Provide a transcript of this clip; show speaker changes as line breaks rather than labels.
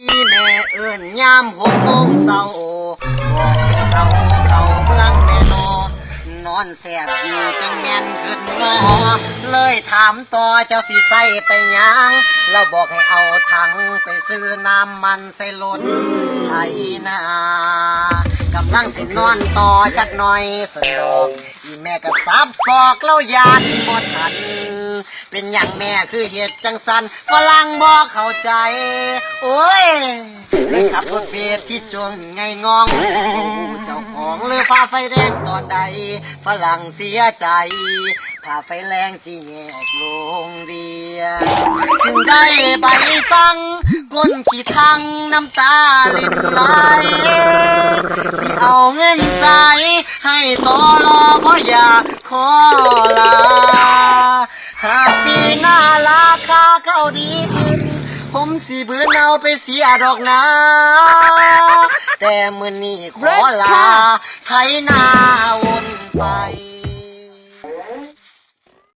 อีแม่เอิ้นยาม6 โมงเช้าบอกให้เราเข้าเมืองแน่นอนอนแสบอยู่จังแม่นขึ้นงอเลยถามต่อเจ้าสิใส่ไปหยังแล้วบอกให้เอาถังไปซื้อน้ำมันใส่รถไถนากำลังสินอนต่อจักหน่อยสนดอกอีแม่ก็สับศอกแล้วยานบ่ทันเป็นอย่างแม่คือเหตุจังสันฝรั่งบอกเข้าใจโอ้ยเลยขับรถเบสที่จวงไงงองเจ้าของเลยพาไฟแดงตอนใดฝรั่งเสียใจพาไฟแรงสิแยกโรงเรียนจึงได้ใบสั่งก้นขี้ทังน้ำตาลินไหลสิเอาเงินใส่ให้ตอรอเพราะอยากขอลาหากปีหน้าราคาเข้าดีขึ้นผมสิเบื่อเอาไปเสียดอกนะแต่มื้อนี้ขอลาไถนาวนไป